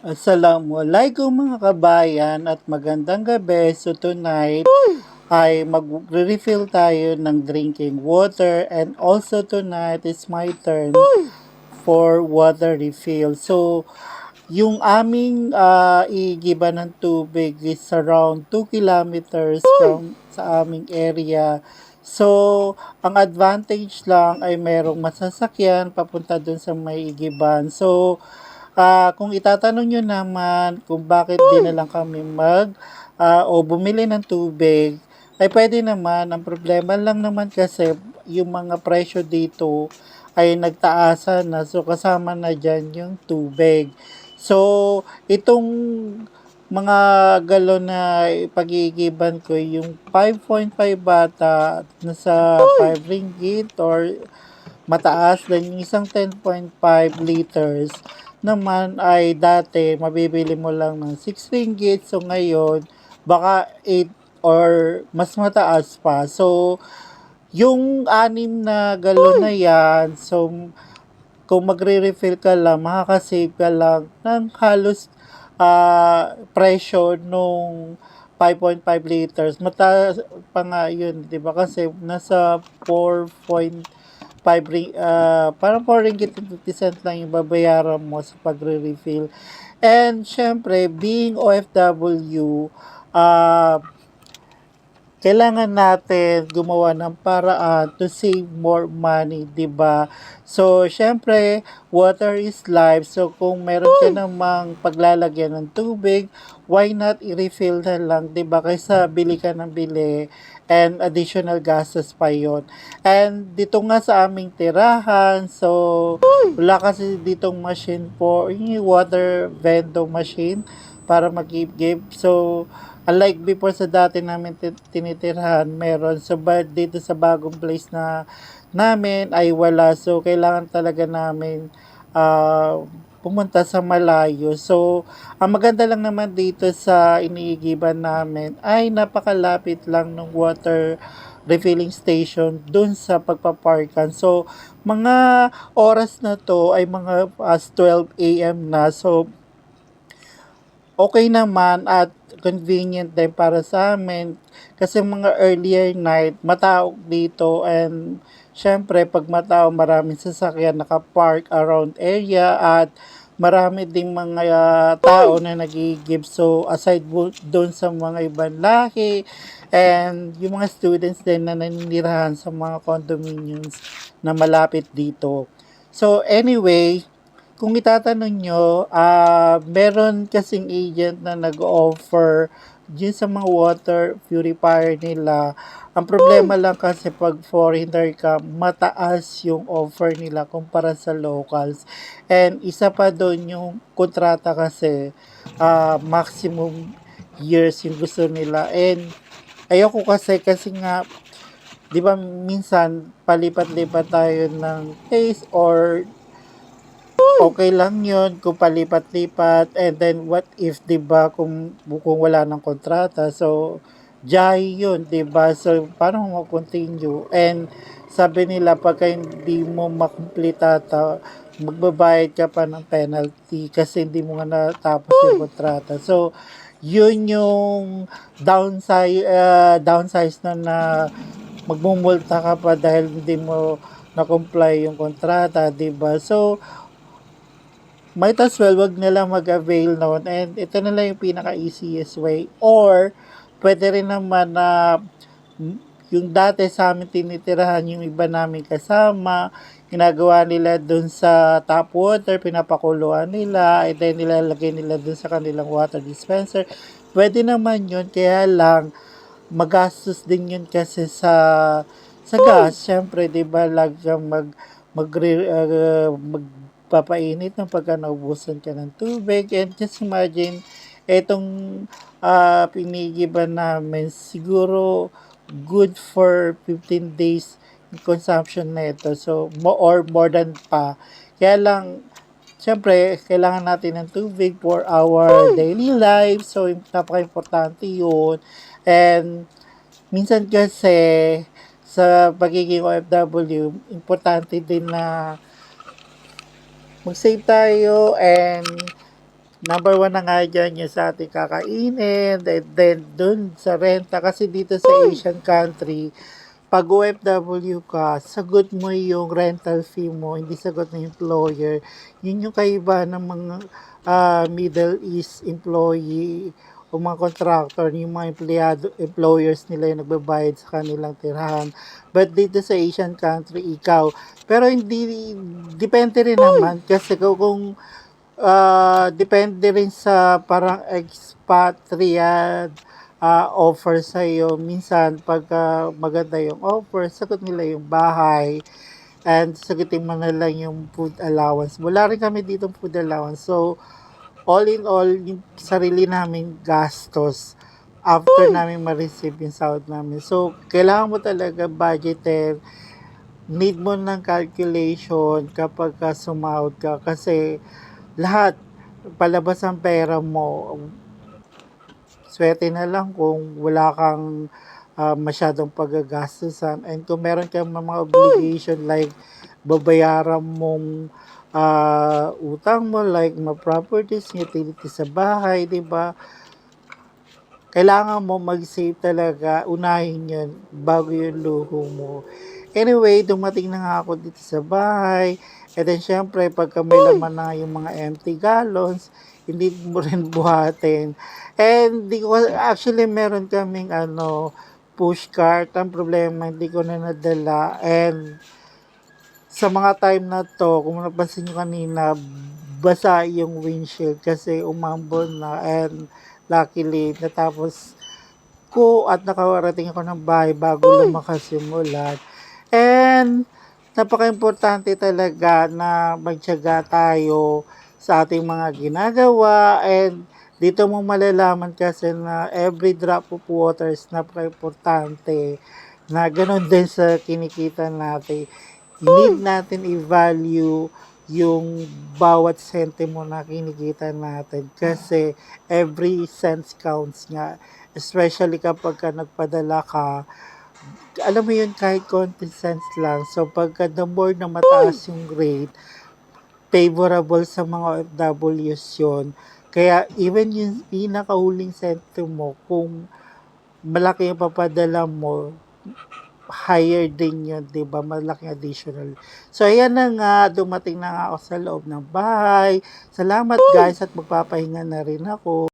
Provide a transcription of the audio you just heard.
Assalamualaikum mga kabayan at magandang gabi. So tonight ay magre-refill tayo ng drinking water, and also tonight is my turn for water refill. So yung aming igiba ng tubig is around 2 kilometers from sa aming area. So, ang advantage lang ay merong masasakyan papunta dun sa may igiban. So, kung itatanong nyo naman kung bakit di na lang kami o bumili ng tubig, ay pwede naman. Ang problema lang naman kasi yung mga presyo dito ay nagtaasan na. So, kasama na dyan yung tubig. So, itong mga galon na pag-iigiban ko, yung 5.5 bata, nasa 5 ringgit or mataas din yung isang 10.5 liters naman ay dati mabibili mo lang ng 6 ringgit, so ngayon baka 8 or mas mataas pa. So yung 6 na galon na yan, so kung magre-refill ka lang, makakasave ka lang ng halos presyo nung 5.5 liters. Mataas pa nga yun, di ba? Kasi nasa 4.5 parang 4 ringgit and 50 cents lang yung babayaran mo sa pagre-refill. And syempre, being OFW, kailangan natin gumawa ng paraan to save more money, 'di ba? So, syempre, water is life. So, kung meron ka namang paglalagyan ng tubig, why not i-refill na lang, 'di ba? Kaysa bili ka ng bili and additional gastos pa 'yon. And dito nga sa aming tirahan, so wala kasi ditong machine for yung water vending machine para mag-give. So, unlike before sa dati namin tinitirhan, meron. So, but dito sa bagong place na namin ay wala. So, kailangan talaga namin pumunta sa malayo. So, ang maganda lang naman dito sa iniigiban namin ay napakalapit lang ng water refilling station dun sa pagpaparkan. So, mga oras na to ay mga past 12 a.m. na. So, okay naman at convenient din para sa amin kasi mga earlier night matao dito, and syempre pag matao maraming sasakyan nakapark around area at marami ding mga tao na nagigib. So aside doon sa mga ibang lahi and yung mga students din na naninirahan sa mga condominiums na malapit dito. So anyway, kung itatanong nyo, meron kasing agent na nag-offer dyan sa mga water purifier nila. Ang problema lang kasi pag foreigner ka, mataas yung offer nila kumpara sa locals. And isa pa doon yung kontrata kasi, maximum years yung gusto nila. And ayoko kasi nga, di ba minsan palipat-lipat tayo ng case, or okay lang yun kung palipat-lipat, and then what if 'di ba kung wala ng kontrata, so jay yun, 'di ba? So paano mo continue? And sabi nila pagka hindi mo makumpletata, magbabayad ka pa ng penalty kasi hindi mo nga natapos yung kontrata. So yun yung downsize na magmumulta ka pa dahil hindi mo na-comply yung kontrata, 'di ba? So might as well wag na lang mag-avail noon, and ito na lang yung pinaka-easiest way. Or pwede rin naman na yung dati sa amin tinitirahan yung iba namin kasama, ginagawa nila dun sa tap water, pinapakuluan nila, and then nilalagay nila dun sa kanilang water dispenser. Pwede naman yun, kaya lang magastos din yun kasi sa gas. Syempre, di ba, lagang magpapainit ng pagka naubusan ka ng tubig. And just imagine, etong pinigiban namin, siguro good for 15 days consumption nito. So, or more than pa. Kaya lang, siyempre, kailangan natin ng tubig for our daily life. So, napaka-importante yun. And, minsan kasi, sa pagiging OFW, importante din na mag-save tayo and Number one na nga dyan yung sa ating kakainin, and then dun sa renta, kasi dito sa Asian country, pag OFW ka, sagot mo yung rental fee mo, hindi sagot ng employer. Yun yung kaiba ng mga Middle East employee o mga contractor, yung mga employers nila yung nagbabayad sa kanilang tirahan. But dito sa Asian country, ikaw. Pero hindi, depende rin naman kasi kung depende rin sa parang expatriate offer sa'yo. Minsan, pagka maganda yung offer, sagot nila yung bahay and sagutin mo na lang yung food allowance. Wala rin kami dito food allowance. So, all in all, yung sarili namin gastos after namin ma-receive yung sahod namin. So, kailangan mo talaga budgeter, need mo ng calculation kapag sumahod ka kasi lahat palabas ang pera mo. Swerte na lang kung wala kang masyadong paggagastusan, and kung meron kang mga obligation like babayaran mong utang mo like mga properties, utilities sa bahay, di ba? Kailangan mo mag-save talaga, unahin yun bago yung luho mo. Anyway, dumating na nga ako dito sa bahay. And then, syempre, pagka may laman na yung mga empty gallons, hindi mo rin buhatin. And, di ko, actually, meron kaming, push cart. Ang problema, hindi ko na nadala. And, sa mga time na to, kung napansin nyo kanina, basa yung windshield kasi umambon na, and luckily natapos ko at nakarating ako ng bahay bago lumakas yung ulan. And napaka-importante talaga na magtiyaga tayo sa ating mga ginagawa, and dito mo malalaman kasi na every drop of water is napaka-importante, na ganoon din sa kinikita natin. Need natin i-value yung bawat sentimo na kinikita natin kasi every cent counts nga, especially kapag nagpadala ka, alam mo yun, kahit konti cents lang. So pagka the more na mataas yung rate, favorable sa mga OFWs yun. Kaya even yung pinakahuling sentimo, kung malaki yung papadala mo, higher din yun, di ba? Malaking additional. So, ayan na nga, dumating na nga ako sa loob ng bahay. Salamat guys, at magpapahinga na rin ako.